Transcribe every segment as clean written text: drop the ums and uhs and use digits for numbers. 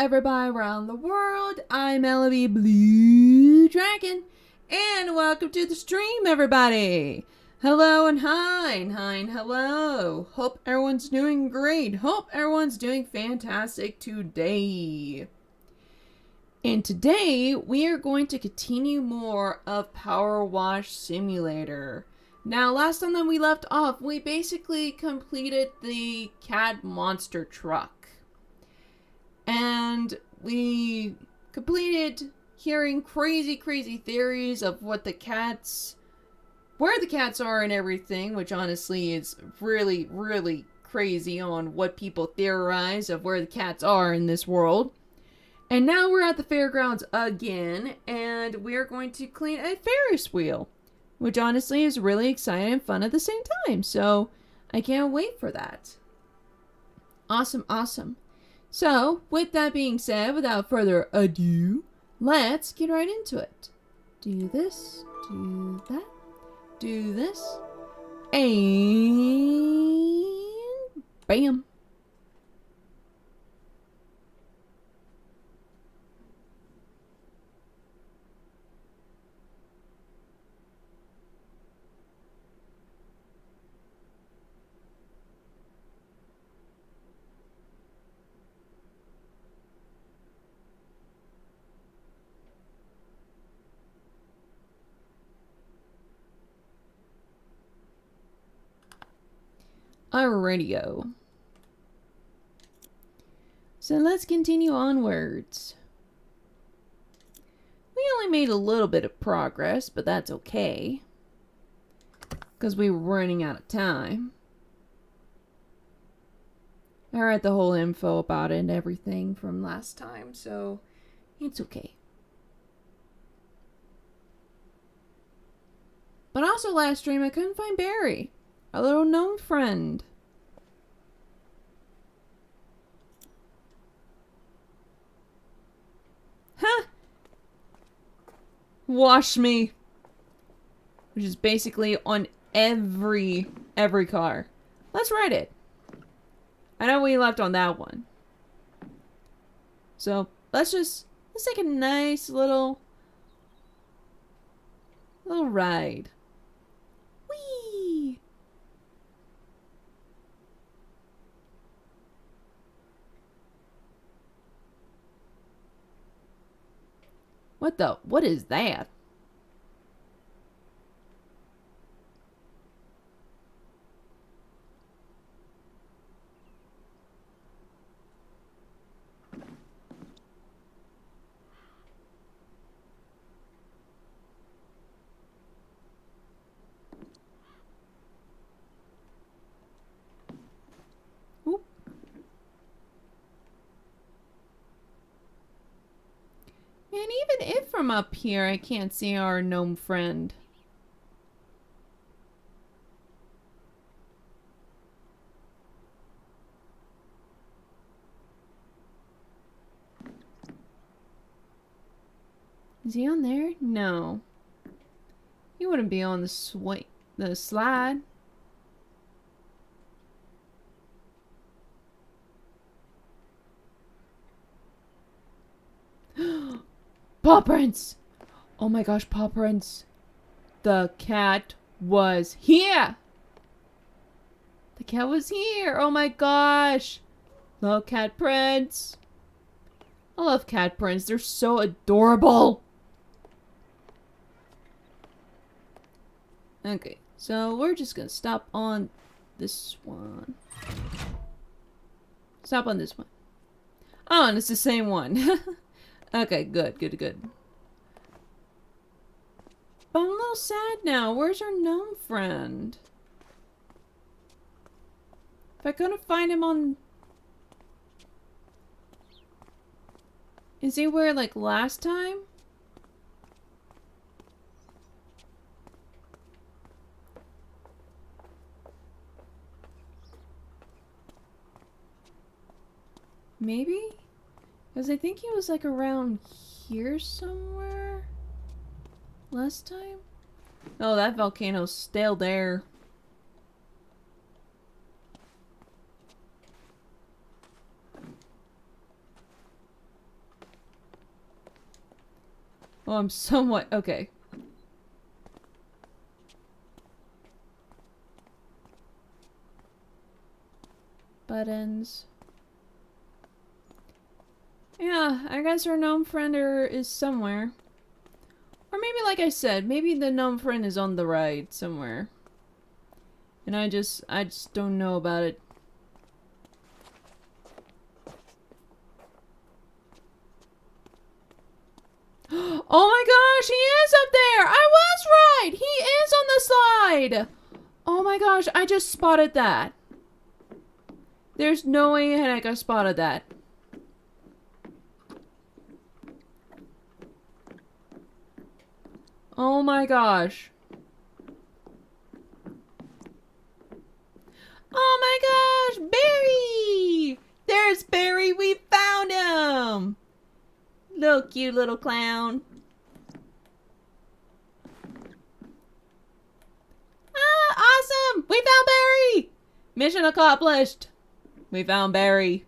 everybody around the world. I'm LLBlueDragon, and welcome to the stream, everybody. Hello and hi, and hello. Hope everyone's doing great. Hope everyone's doing fantastic today. And today, we are going to continue more of Powerwash Simulator. Now, last time that we left off, we basically completed the cat monster truck. And we completed hearing crazy theories of what the cats, where the cats are and everything, which honestly is really crazy on what people theorize of where the cats are in this world. And now we're at the fairgrounds again, and we're going to clean a Ferris wheel, which honestly is really exciting and fun at the same time. So I can't wait for that. Awesome. So, with that being said, without further ado, let's get right into it. Do this, do that, do this, and bam. Alrighty-o. So let's continue onwards. We only made a little bit of progress, but that's okay. Because we were running out of time. I read the whole info about it and everything from last time, so it's okay. But also last stream I couldn't find Barry. Our little gnome friend. Huh! Wash me. Which is basically on every car. Let's write it. I know we left on that one. So let's take a nice little ride. Whee! What is that? Oop. And even if from up here I can't see our gnome friend. Is he on there? No. He wouldn't be on the slide. Paw prints! Oh my gosh, paw prints. The cat was here! The cat was here! Oh my gosh! Love cat prints! I love cat prints. They're so adorable! Okay, so we're just gonna stop on this one. Stop on this one. Oh, and it's the same one. Okay, good. But I'm a little sad now. Where's our gnome friend? If I couldn't find him on... Is he where, like, last time? Maybe? Because I think he was like around here somewhere last time. Oh, that volcano's still there. Oh, I'm somewhat... Okay. Buttons. Yeah, I guess our gnome friend is somewhere. Or maybe, like I said, maybe the gnome friend is on the ride somewhere. And I just don't know about it. Oh my gosh, he is up there! I was right! He is on the slide! Oh my gosh, I just spotted that. There's no way in heck I spotted that. Oh my gosh. Oh my gosh, Barry! There's Barry, we found him! Little cute little clown. Ah, awesome! We found Barry! Mission accomplished! We found Barry.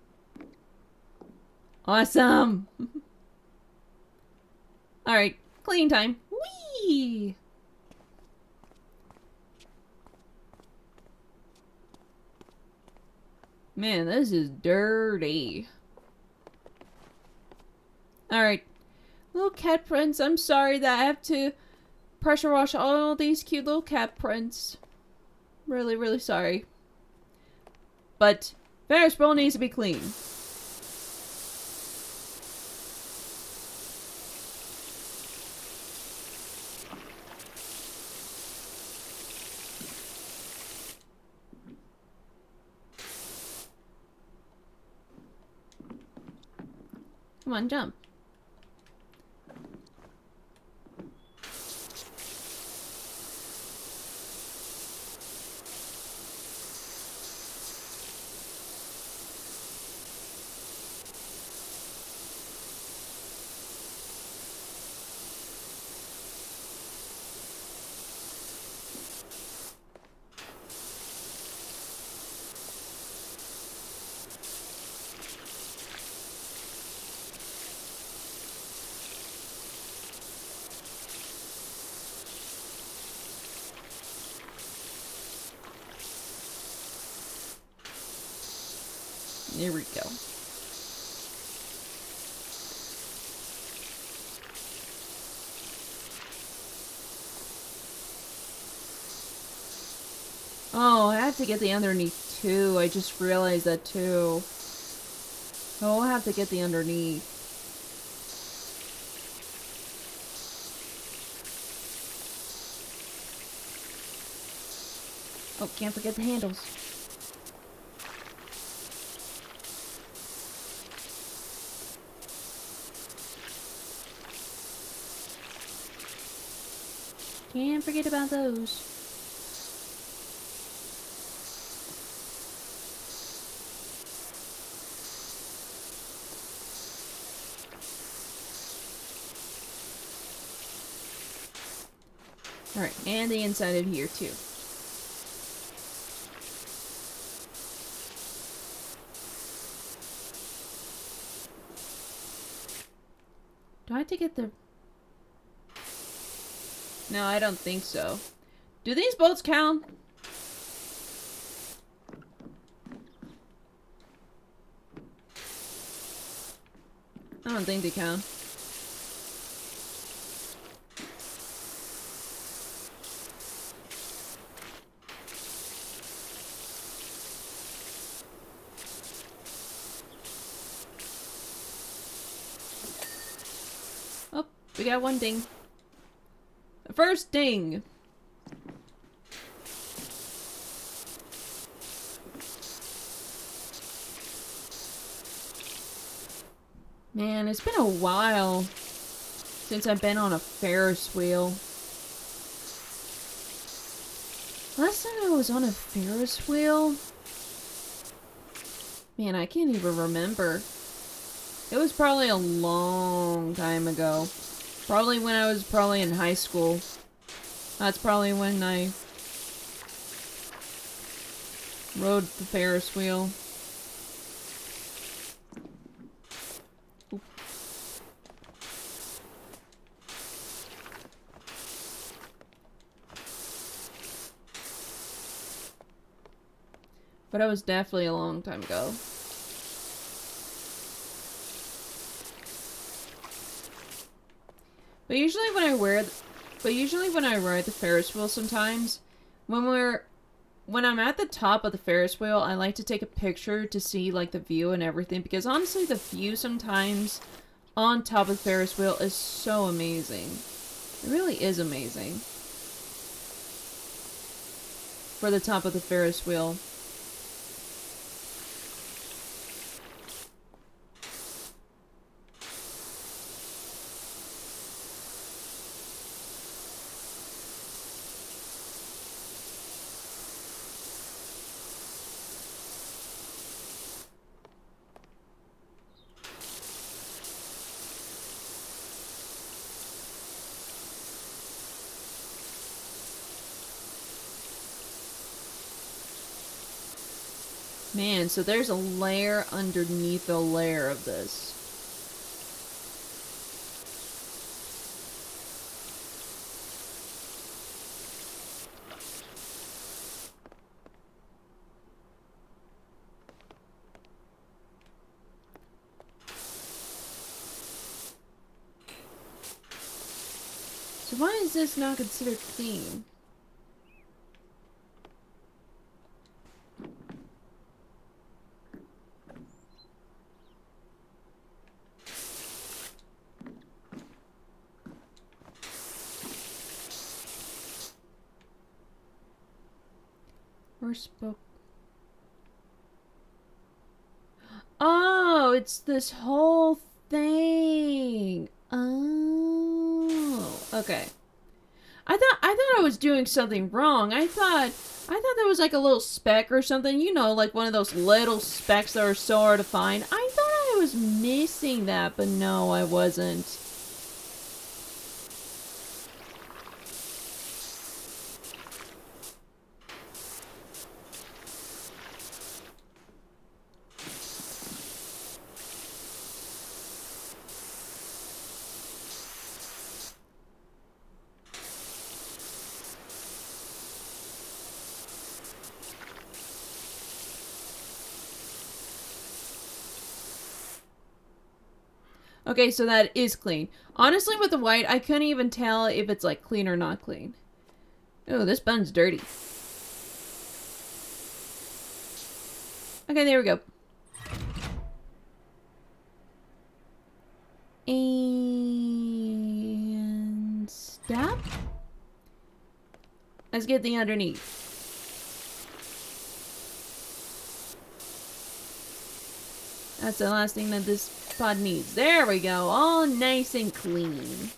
Awesome! Alright, clean time. Whee! Man, this is dirty. Alright. Little cat prints. I'm sorry that I have to pressure wash all these cute little cat prints. Really, really sorry. But Ferris wheel needs to be clean. Come on, jump. There we go. Oh, I have to get the underneath too. I just realized that too. Oh, I'll have to get the underneath. Oh, can't forget the handles. Can't forget about those. Alright, and the inside of here too. Do I have to get the... No, I don't think so. Do these bolts count? I don't think they count. Oh, we got one ding. The first ding. Man, it's been a while since I've been on a Ferris wheel. Last time I was on a Ferris wheel? Man, I can't even remember. It was probably a long time ago. Probably when I was in high school. That's probably when I rode the Ferris wheel. But that was definitely a long time ago. But usually when I ride the Ferris wheel sometimes, when I'm at the top of the Ferris wheel, I like to take a picture to see like the view and everything, because honestly the view sometimes on top of the Ferris wheel is so amazing. It really is amazing. For the top of the Ferris wheel. Man, so there's a layer underneath a layer of this. So why is this not considered clean? Spoke. Oh, it's this whole thing. Oh, okay. I thought I was doing something wrong. I thought there was like a little speck or something. You know, like one of those little specks that are so hard to find. I thought I was missing that, but no, I wasn't. Okay, so that is clean. Honestly, with the white, I couldn't even tell if it's like clean or not clean. Oh, this bun's dirty. Okay, there we go. And stop. Let's get the underneath. That's the last thing that this pod needs. There we go. All nice and clean.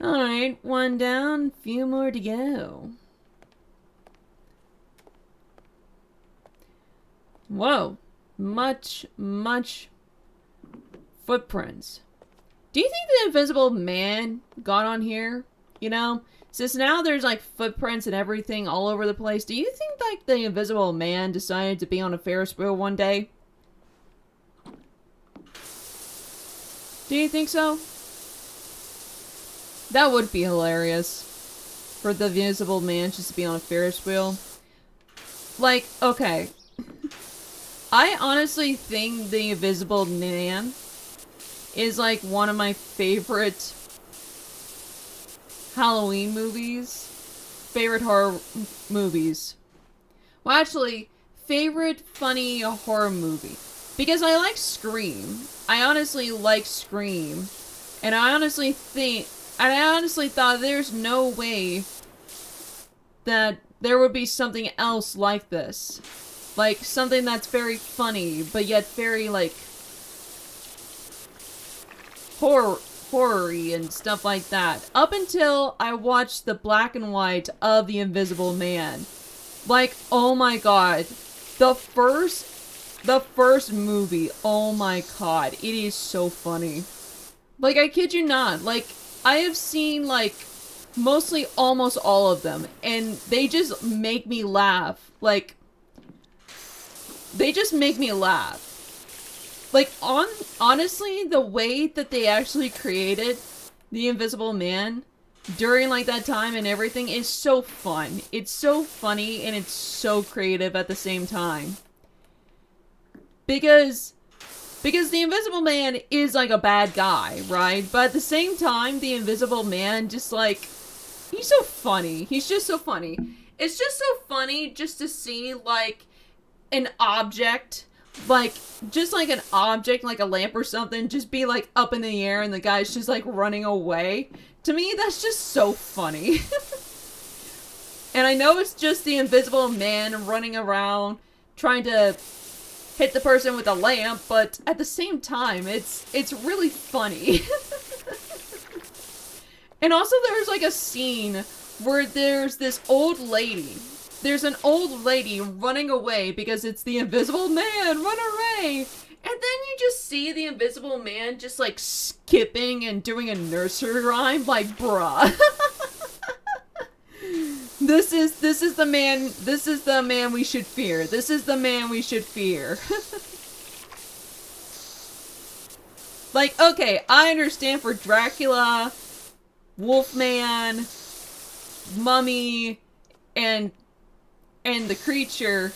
Alright, one down, few more to go. Whoa. Much footprints. Do you think the Invisible Man got on here? You know? Since now there's like footprints and everything all over the place, do you think like the Invisible Man decided to be on a Ferris wheel one day? Do you think so? That would be hilarious. For the Invisible Man just to be on a Ferris wheel. Like, okay. I honestly think the Invisible Man is like one of my favorite Halloween movies. Favorite horror movies. Well, actually, favorite funny horror movie. Because I like Scream. I honestly like Scream. And I honestly thought there's no way that there would be something else like this. Like, something that's very funny, but yet very, like, horror-y and stuff like that. Up until I watched the black and white of The Invisible Man. Like, oh my god. The first movie, oh my god, it is so funny. Like, I kid you not, like, I have seen, like, mostly almost all of them, and they just make me laugh. Like, they just make me laugh. Like, honestly, the way that they actually created The Invisible Man during like that time and everything is so fun. It's so funny and it's so creative at the same time. Because the Invisible Man is like a bad guy, right? But at the same time, the Invisible Man just like, he's so funny. He's just so funny. It's just so funny just to see like an object, like just like an object, like a lamp or something, just be like up in the air and the guy's just like running away. To me, that's just so funny. And I know it's just the Invisible Man running around trying to hit the person with a lamp, but at the same time, it's really funny. And also there's like a scene where there's this old lady. There's an old lady running away because it's the Invisible Man, run away! And then you just see the Invisible Man just like skipping and doing a nursery rhyme, like bruh. This is the man we should fear. This is the man we should fear. Like, okay, I understand for Dracula, Wolfman, Mummy, and the creature,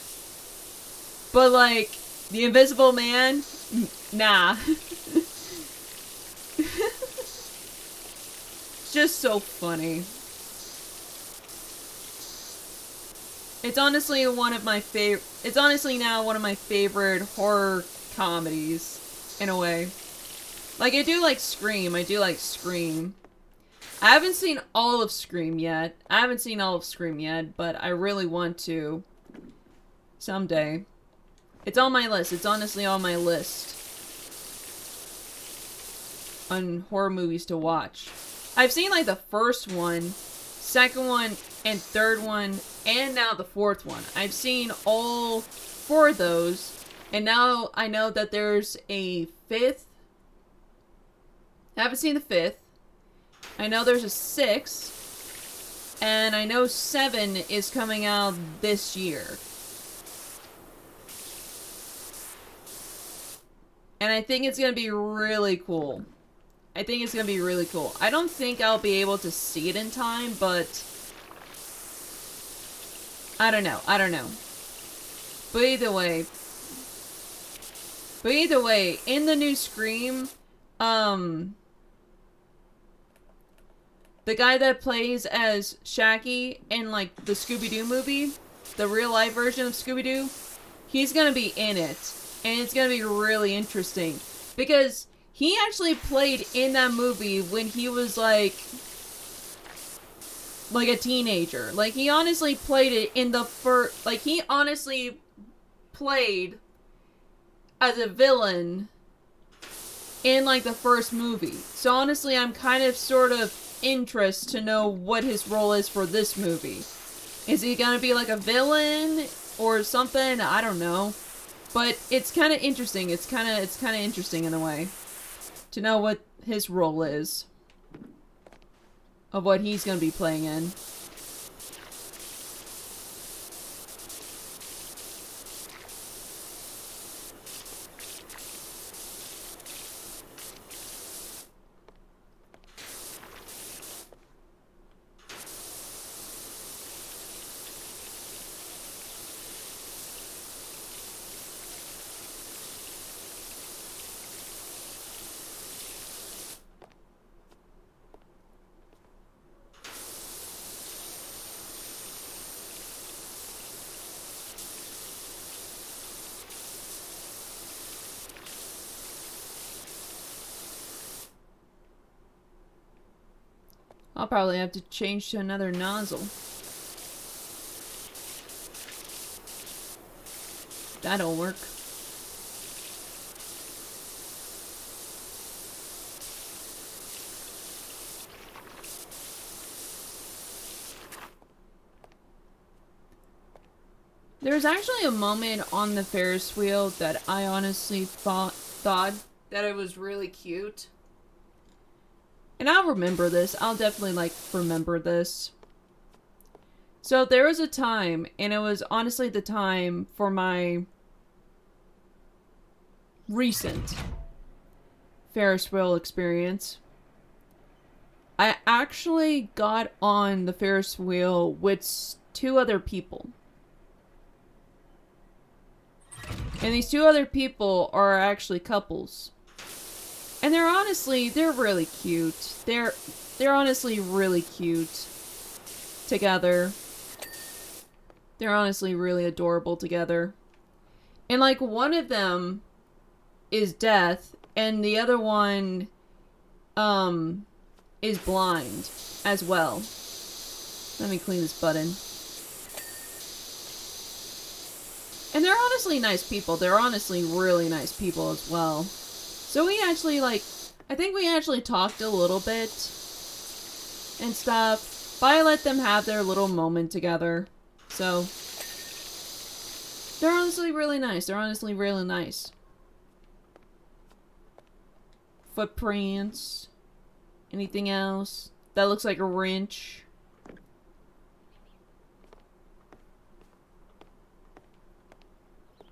but like the Invisible Man, nah. Just so funny. It's honestly one of my favorite. It's honestly now one of my favorite horror comedies, in a way. Like, I do like Scream. I do like Scream. I haven't seen all of Scream yet. But I really want to. Someday. It's on my list. It's honestly on my list. On horror movies to watch. I've seen, like, the first one, second one, and third one, and now the fourth one. I've seen all 4 of those, and now I know that there's a 5th. I haven't seen the 5th. I know there's a 6th, and I know 7 is coming out this year. And I think it's gonna be really cool. I don't think I'll be able to see it in time, but I don't know. But either way, in the new Scream, the guy that plays as Shaggy in, like, the Scooby-Doo movie, the real-life version of Scooby-Doo, he's gonna be in it. And it's gonna be really interesting. Because he actually played in that movie when he was, like a teenager. Like, he honestly played it in the first... Like, he honestly played as a villain in, like, the first movie. So, honestly, I'm kind of sort of interest to know what his role is for this movie. Is he gonna be like a villain or something? I don't know. But it's kind of interesting. It's kind of interesting in a way to know what his role is of what he's gonna be playing in. I'll probably have to change to another nozzle. That'll work. There's actually a moment on the Ferris wheel that I honestly thought that it was really cute. And I'll remember this. I'll definitely, like, remember this. So there was a time, and it was honestly the time for my recent Ferris wheel experience. I actually got on the Ferris wheel with 2 other people. And these 2 other people are actually couples. And they're really cute. They're honestly really cute together. They're honestly really adorable together. And like one of them is deaf and the other one is blind as well. Let me clean this button. And they're honestly nice people. They're honestly really nice people as well. So we actually, like, I think we actually talked a little bit and stuff. But I let them have their little moment together. So, they're honestly really nice. They're honestly really nice. Footprints. Anything else? That looks like a wrench.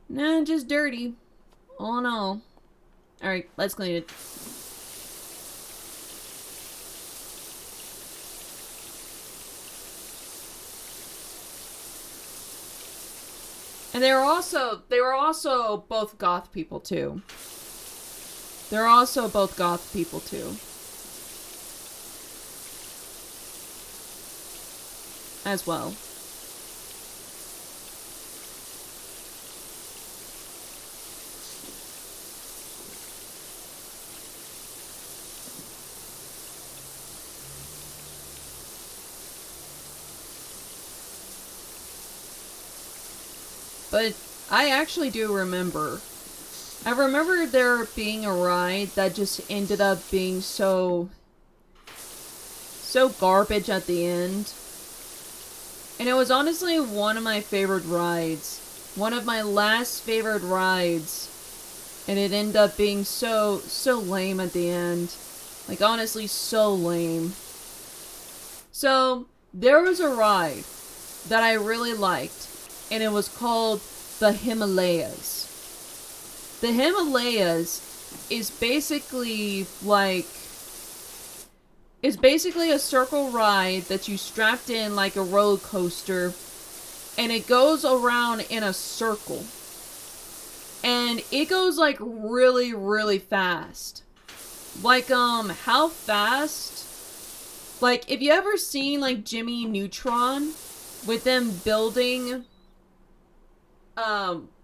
Nah, just dirty. All in all. Alright, let's clean it. And they were also both goth people too. They're also both goth people too. As well. But I actually do remember. I remember there being a ride that just ended up being so garbage at the end. And it was honestly one of my favorite rides. One of my last favorite rides. And it ended up being so lame at the end. Like honestly so lame. So there was a ride that I really liked. And it was called the Himalayas. The Himalayas is basically like... It's basically a circle ride that you strapped in like a roller coaster. And it goes around in a circle. And it goes like really, really fast. Like, how fast? Like, if you ever seen like Jimmy Neutron with them building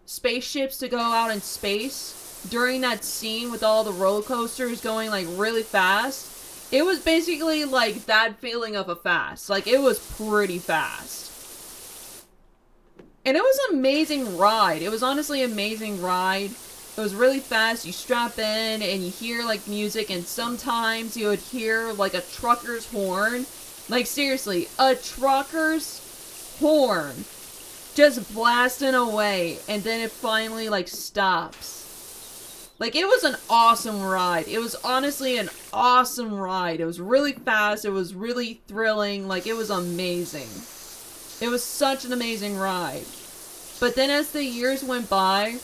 spaceships to go out in space during that scene with all the roller coasters going like really fast, it was basically like that feeling of a fast. Like it was pretty fast. And it was an amazing ride. It was honestly an amazing ride. It was really fast. You strap in and you hear like music, and sometimes you would hear like a trucker's horn. Like seriously, a trucker's horn just blasting away, and then it finally like stops. Like it was an awesome ride. It was honestly an awesome ride. It was really fast. It was really thrilling. Like it was amazing. It was such an amazing ride. But then as the years went by,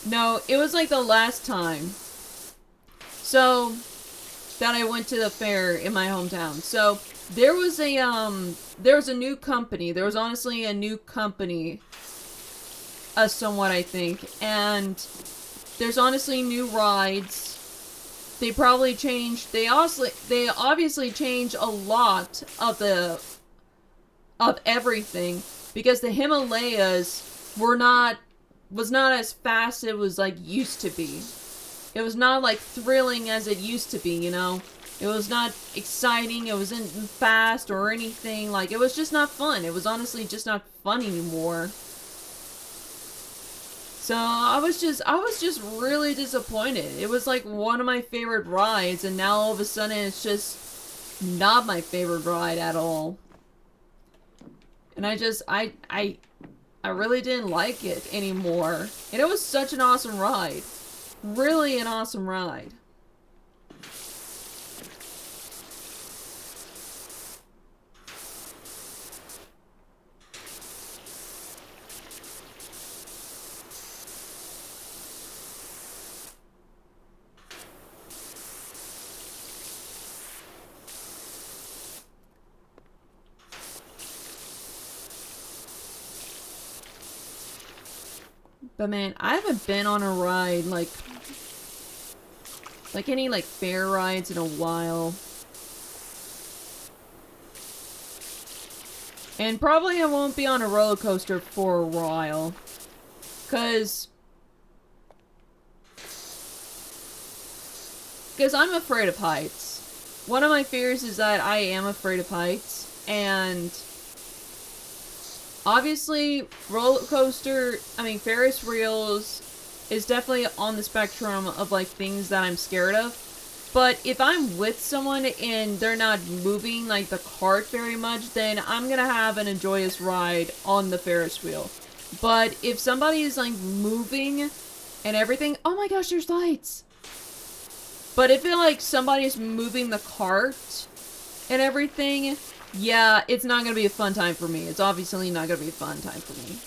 no, it was like the last time. So that I went to the fair in my hometown. So there was a new company. There was honestly a new company, somewhat I think, and there's honestly new rides. They probably changed. They obviously changed a lot of everything, because the Himalayas was not as fast as it was like used to be. It was not like thrilling as it used to be, you know? It was not exciting, it wasn't fast or anything. Like, it was just not fun. It was honestly just not fun anymore. So, I was just really disappointed. It was like one of my favorite rides, and now all of a sudden it's just not my favorite ride at all. And I really didn't like it anymore. And it was such an awesome ride. Really an awesome ride. But man, I haven't been on a ride, like any, like, fair rides in a while. And probably I won't be on a roller coaster for a while. Because I'm afraid of heights. One of my fears is that I am afraid of heights. And obviously, Ferris wheels is definitely on the spectrum of, like, things that I'm scared of. But if I'm with someone and they're not moving, like, the cart very much, then I'm gonna have an enjoyous ride on the Ferris wheel. But if somebody is, like, moving and everything... Oh my gosh, there's lights! But if somebody's moving the cart and everything, yeah, it's not gonna be a fun time for me. It's obviously not gonna be a fun time for me.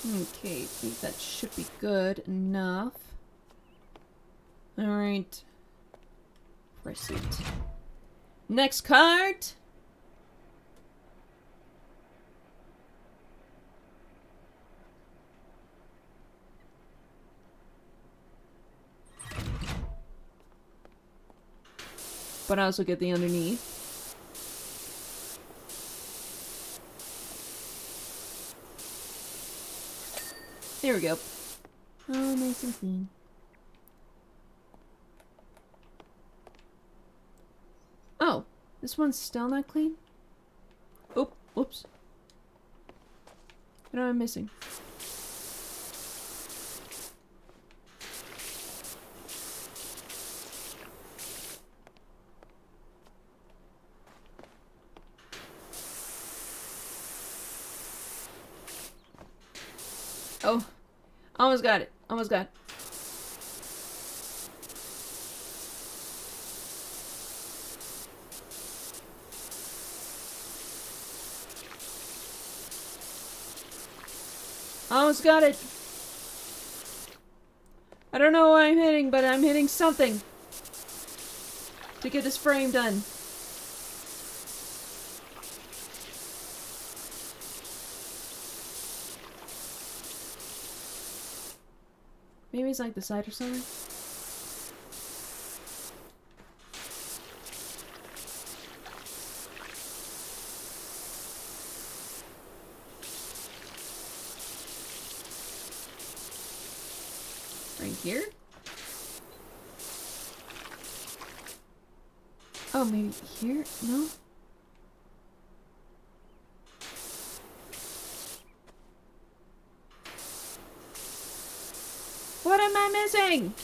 Okay, I think that should be good enough. Alright. Proceed. Next card! But I also get the underneath. There we go. Oh, nice and clean. Oh, this one's still not clean? Oh, whoops. What am I missing? Oh, almost got it. Almost got it. Almost got it. I don't know what I'm hitting, but I'm hitting something to get this frame done. Maybe it's like the side or something. Right here? Oh, maybe here? No? What am I missing?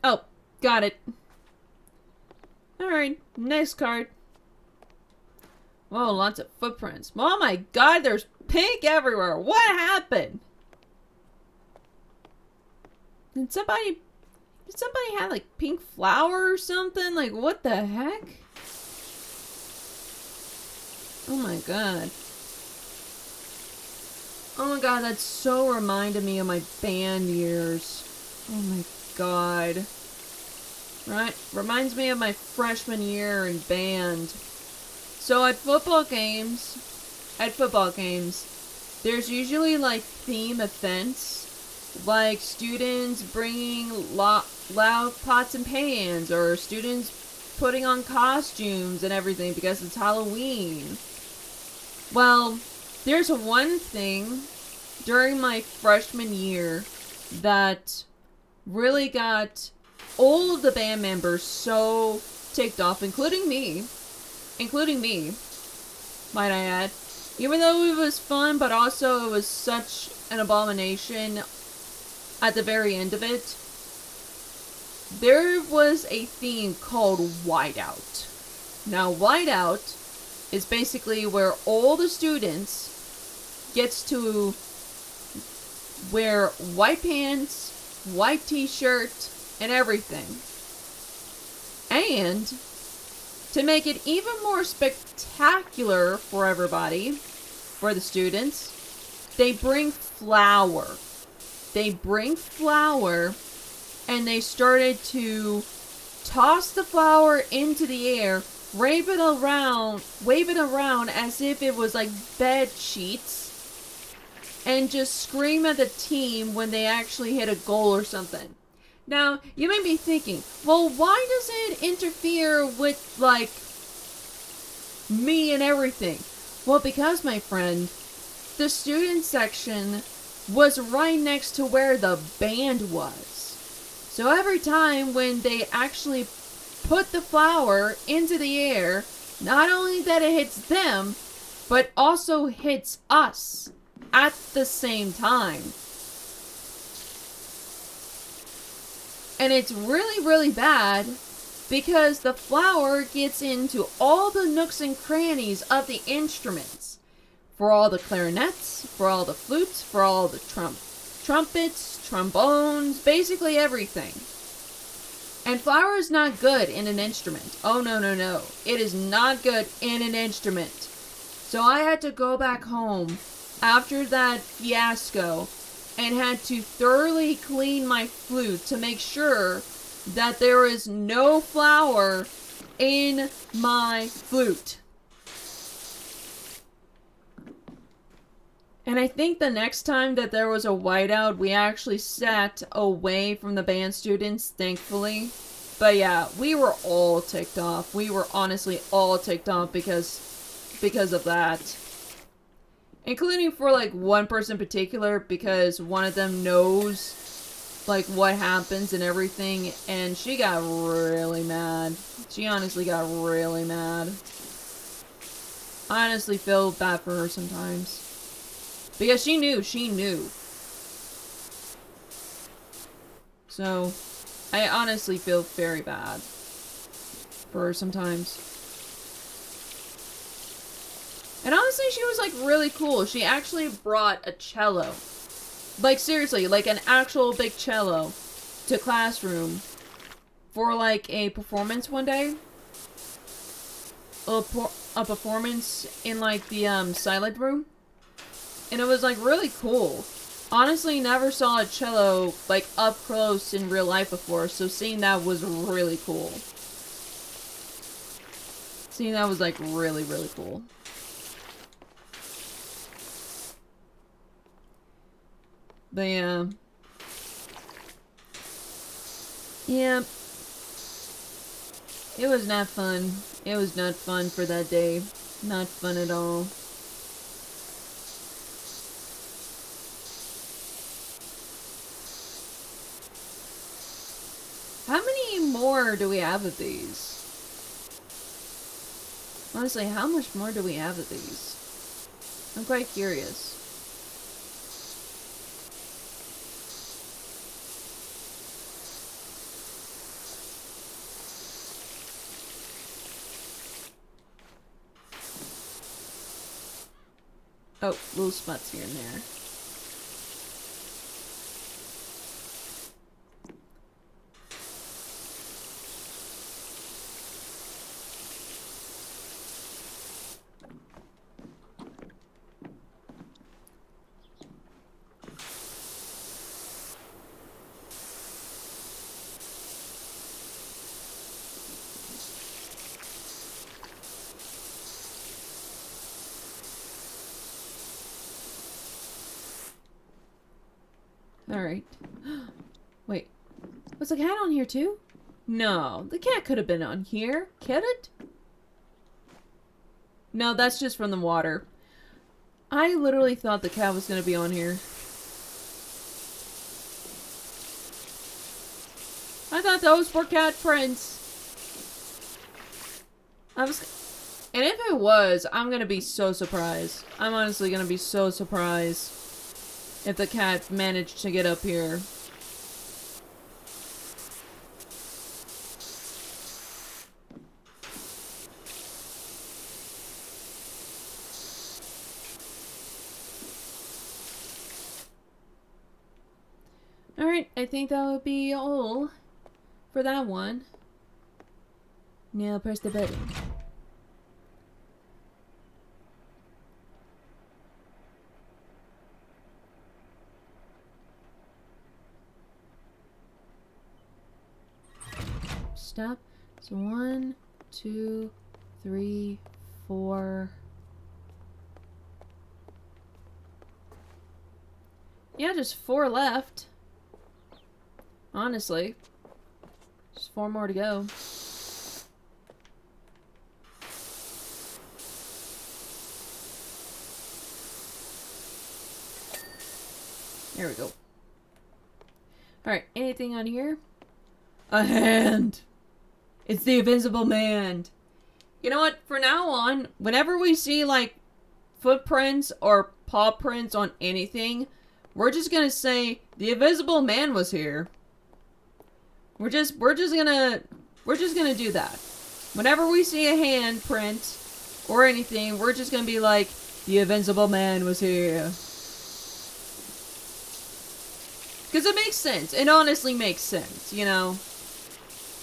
Oh, got it. Alright, next card. Whoa, lots of footprints. Oh my god, there's pink everywhere. What happened? Did somebody have like pink flour or something? Like, what the heck? Oh my god. Oh my god, that so reminded me of my band years. Oh my god. Right? Reminds me of my freshman year in band. So at football games, there's usually like theme events. Like students bringing loud pots and pans, or students putting on costumes and everything because it's Halloween. Well, there's one thing during my freshman year that really got all of the band members so ticked off, including me, might I add. Even though it was fun, but also it was such an abomination at the very end of it. There was a theme called Whiteout. Now, whiteout is basically where all the students gets to wear white pants, white t-shirt, and everything. And to make it even more spectacular for everybody, for the students, they bring flour. They bring flour, and they started to toss the flour into the air, wave it around as if it was like bed sheets, and just scream at the team when they actually hit a goal or something. Now, you may be thinking, well, why does it interfere with, like, me and everything? Well, because, my friend, the student section was right next to where the band was. So every time when they actually put the flour into the air, not only that it hits them, but also hits us at the same time. And it's really, really bad because the flour gets into all the nooks and crannies of the instruments. For all the clarinets, for all the flutes, for all the trumpets, trombones, basically everything. And flour is not good in an instrument. Oh, no, no, no. It is not good in an instrument. So I had to go back home after that fiasco and had to thoroughly clean my flute to make sure that there is no flour in my flute. And I think the next time that there was a whiteout, we actually sat away from the band students, thankfully. But yeah, we were all ticked off. We were honestly all ticked off because of that. Including for, like, one person in particular, because one of them knows, like, what happens and everything, and she got really mad. She honestly got really mad. I honestly feel bad for her sometimes. Because she knew. So, I honestly feel very bad for her sometimes. And honestly, she was, like, really cool. She actually brought a cello. Like, seriously, like, an actual big cello to classroom for, like, a performance one day. A performance in, like, the, silent room. And it was, like, really cool. Honestly, never saw a cello, like, up close in real life before, so seeing that was really cool. Seeing that was, like, really, really cool. But yeah. Yeah. It was not fun. It was not fun for that day. Not fun at all. How many more do we have of these? Honestly, how much more do we have of these? I'm quite curious. Oh, little spots here and there. Alright. Wait. Was the cat on here too? No, the cat could have been on here. Could it? No, that's just from the water. I literally thought the cat was going to be on here. I thought those were cat prints. And if it was, I'm going to be so surprised. I'm honestly going to be so surprised if the cat managed to get up here. Alright, I think that would be all for that one. Now press the button. Stop. So 1, 2, 3, 4. Yeah, just 4 left. Honestly. Just 4 more to go. There we go. Alright, anything on here? A hand! It's the Invisible Man! You know what? For now on, whenever we see, like, footprints or paw prints on anything, we're just gonna say, the Invisible Man was here. We're just gonna do that. Whenever we see a hand print or anything, we're just gonna be like, the Invisible Man was here. Because it makes sense. It honestly makes sense, you know?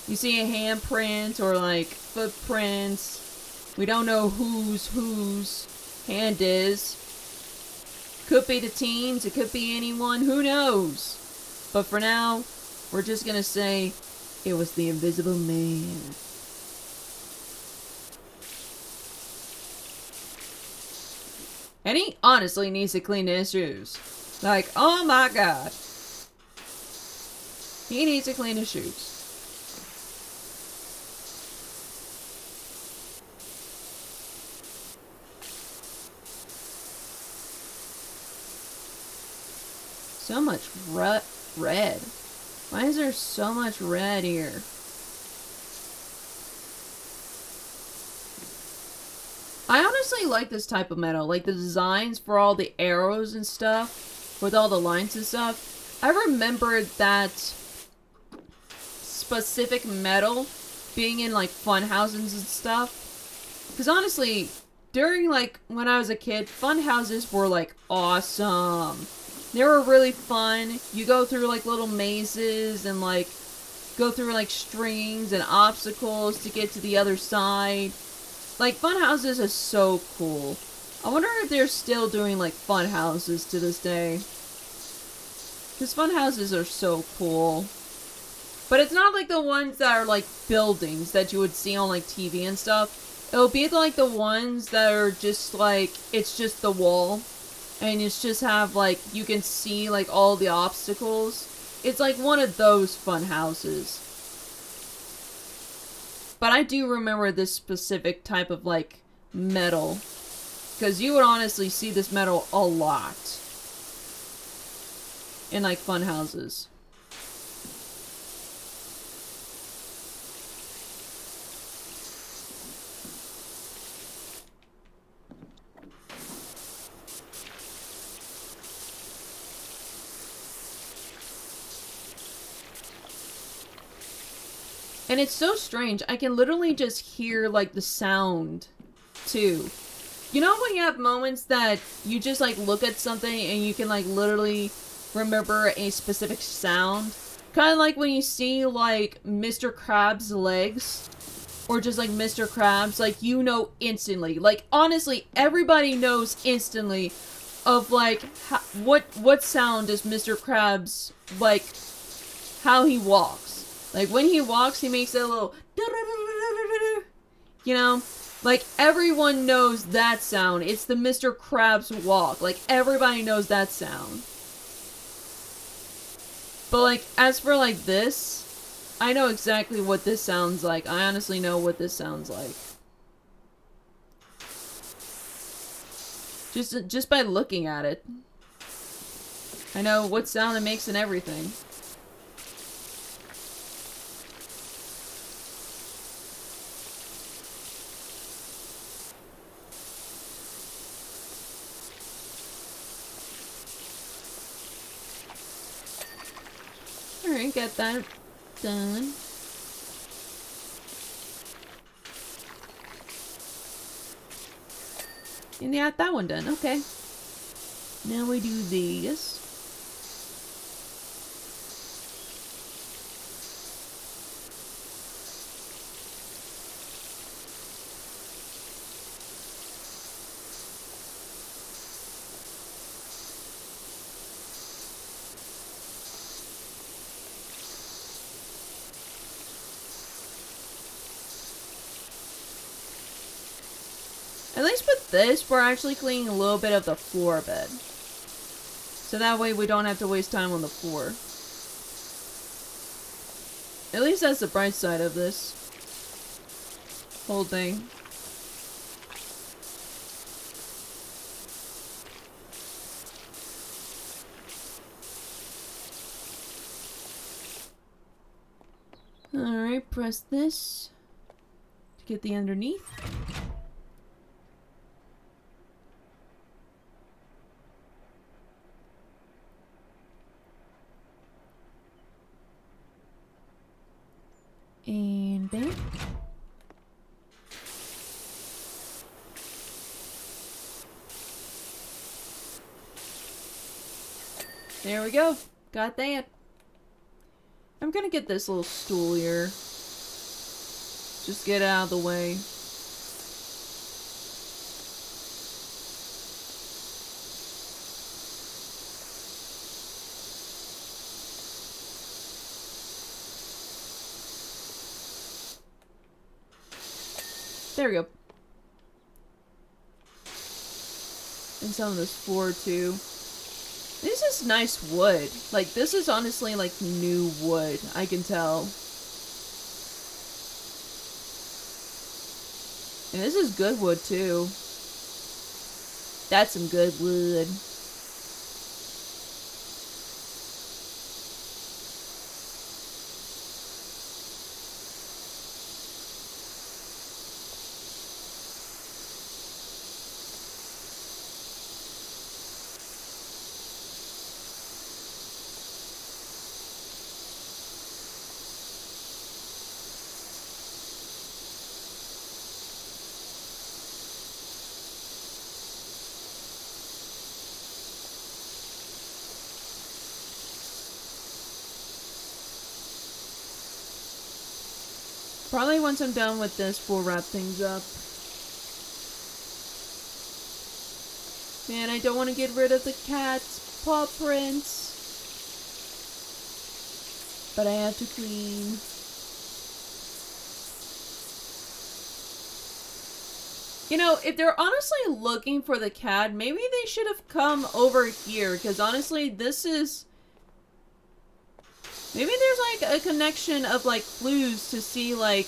You see a handprint or, like, footprints. We don't know whose hand is. Could be the teens. It could be anyone. Who knows? But for now, we're just gonna say it was the Invisible Man. And he honestly needs to clean his shoes. Like, oh my god. He needs to clean his shoes. So much red. Why is there so much red here? I honestly like this type of metal. Like the designs for all the arrows and stuff. With all the lines and stuff. I remember that specific metal being in like fun houses and stuff. Because honestly, during like when I was a kid, fun houses were like awesome. They were really fun. You go through like little mazes and like go through like strings and obstacles to get to the other side. Like fun houses are so cool. I wonder if they're still doing like fun houses to this day. Because fun houses are so cool. But it's not like the ones that are like buildings that you would see on like TV and stuff. It'll be like the ones that are just like, it's just the wall. And it's just have, like, you can see, like, all the obstacles. It's, like, one of those fun houses. But I do remember this specific type of, like, metal. Because you would honestly see this metal a lot. In, like, fun houses. And it's so strange. I can literally just hear, like, the sound, too. You know when you have moments that you just, like, look at something and you can, like, literally remember a specific sound? Kind of like when you see, like, Mr. Krabs' legs. Or just, like, Mr. Krabs. Like, you know instantly. Like, honestly, everybody knows instantly of, like, what sound does Mr. Krabs, like, how he walks. Like, when he walks, he makes that little... You know? Like, everyone knows that sound. It's the Mr. Krabs walk. Like, everybody knows that sound. But, like, as for, like, this... I know exactly what this sounds like. I honestly know what this sounds like. Just by looking at it. I know what sound it makes and everything. Alright, got that done. And yeah, that one done. Okay. Now we do this. this, we're actually cleaning a little bit of the floor bed. So that way we don't have to waste time on the floor. At least that's the bright side of this whole thing. Alright, press this to get the underneath. And bam. There we go. Got that. I'm gonna get this little stool here. Just get out of the way. There we go. And some of this floor too. This is nice wood. Like, this is honestly like new wood. I can tell. And this is good wood too. That's some good wood. Probably once I'm done with this, we'll wrap things up. Man, I don't want to get rid of the cat's paw prints. But I have to clean. You know, if they're honestly looking for the cat, maybe they should have come over here. Because honestly, this is... Maybe there's like a connection of like clues to see like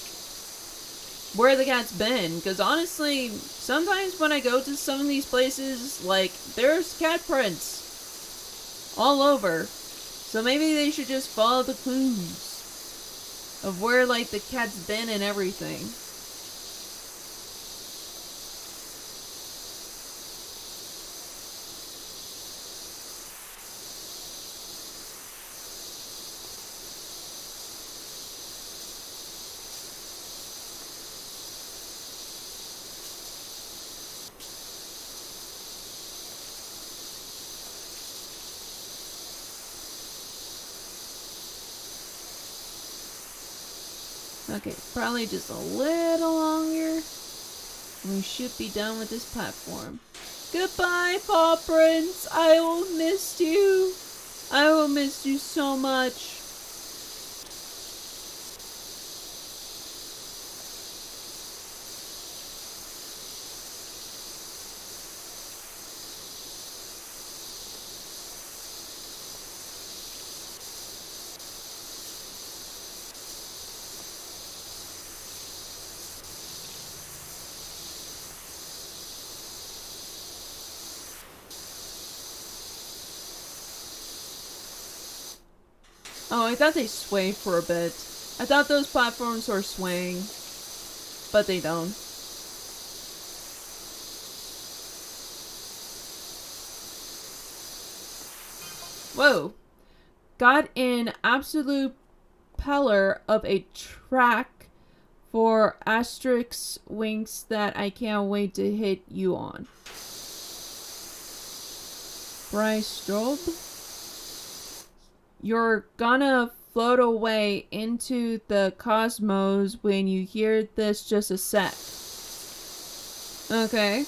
where the cat's been. Because honestly, sometimes when I go to some of these places, like there's cat prints all over. So maybe they should just follow the clues of where like the cat's been and everything. Okay, probably just a little longer. We should be done with this platform. Goodbye, paw prints. I will miss you. I will miss you so much. Oh, I thought they swayed for a bit. I thought those platforms were swaying, but they don't. Whoa. Got an absolute peller of a track for Asterix Winks that I can't wait to hit you on. Bryce Strobe? You're gonna float away into the cosmos when you hear this just a sec. Okay.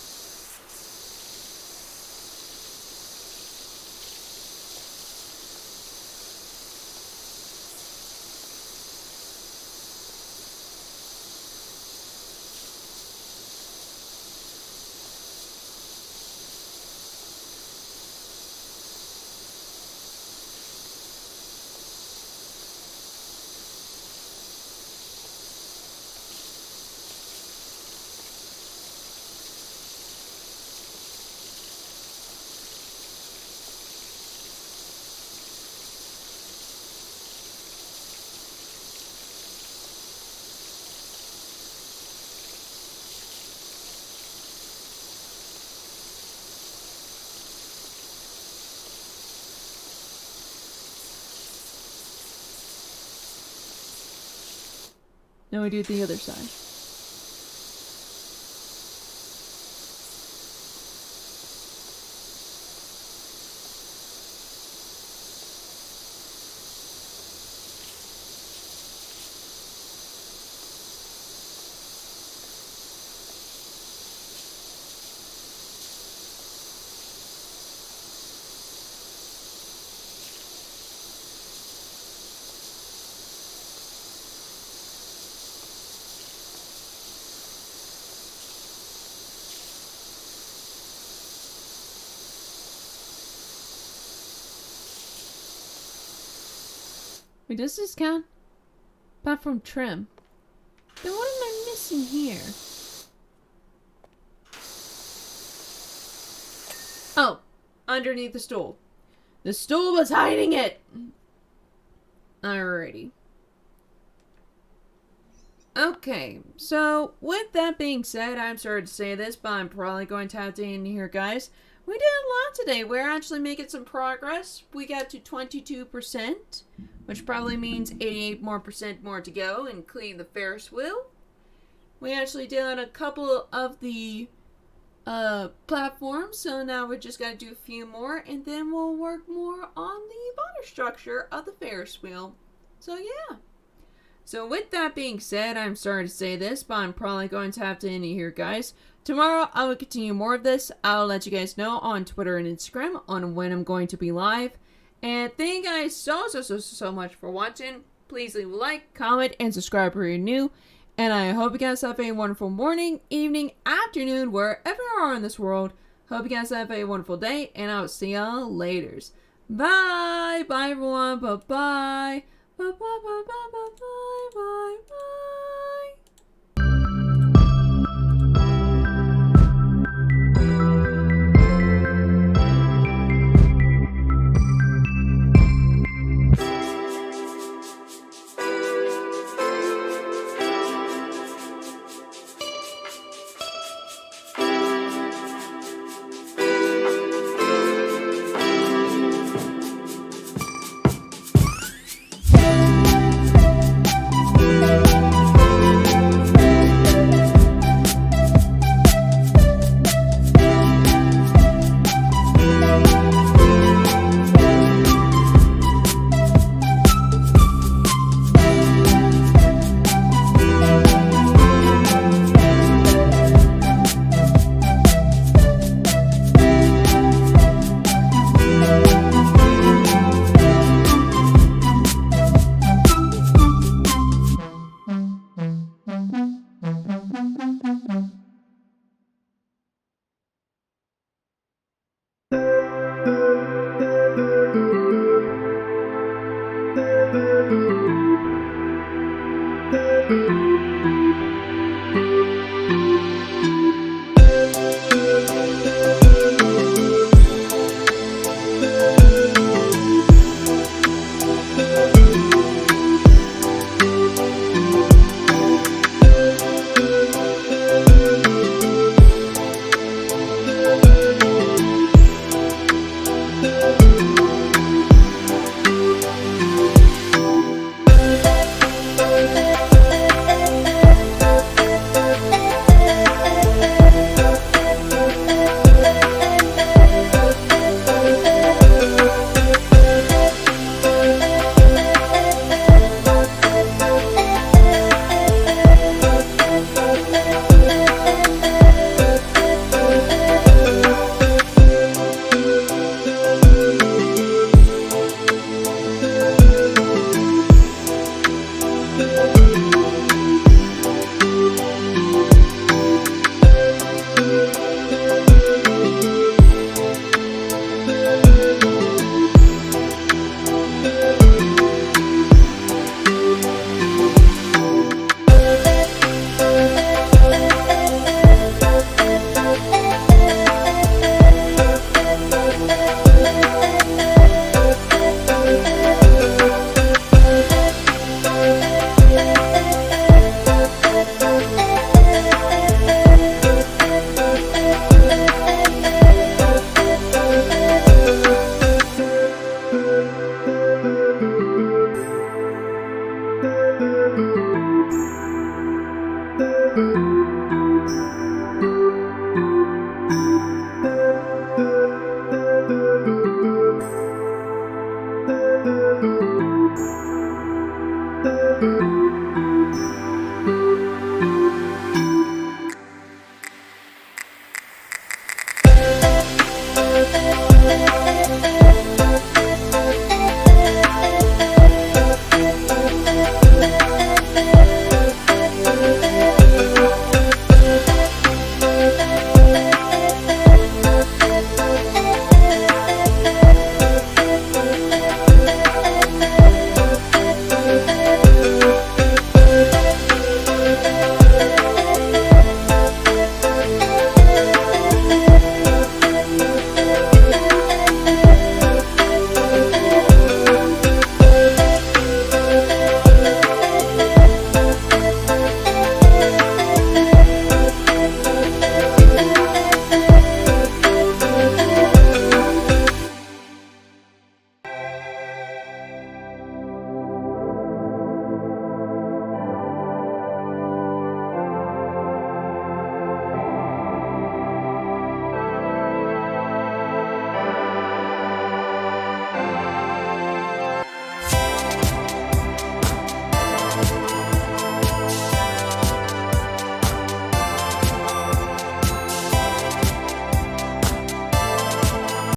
Now we do the other side. Wait, does this count? Platform trim. Then what am I missing here? Oh, underneath the stool. The stool was hiding it! Alrighty. Okay, so with that being said, I'm sorry to say this, but I'm probably going to have to end here, guys. We did a lot today. We're actually making some progress. We got to 22%, which probably means 88% more to go, including the Ferris wheel. We actually did a couple of the platforms, so now we just got to do a few more, and then we'll work more on the body structure of the Ferris wheel. So yeah. So with that being said, I'm sorry to say this, but I'm probably going to have to end it here, guys. Tomorrow, I will continue more of this. I'll let you guys know on Twitter and Instagram on when I'm going to be live. And thank you guys so much for watching. Please leave a like, comment, and subscribe if you're new. And I hope you guys have a wonderful morning, evening, afternoon, wherever you are in this world. Hope you guys have a wonderful day, and I'll see y'all later. Bye! Bye, everyone. Bye-bye. Bye-bye-bye-bye-bye-bye.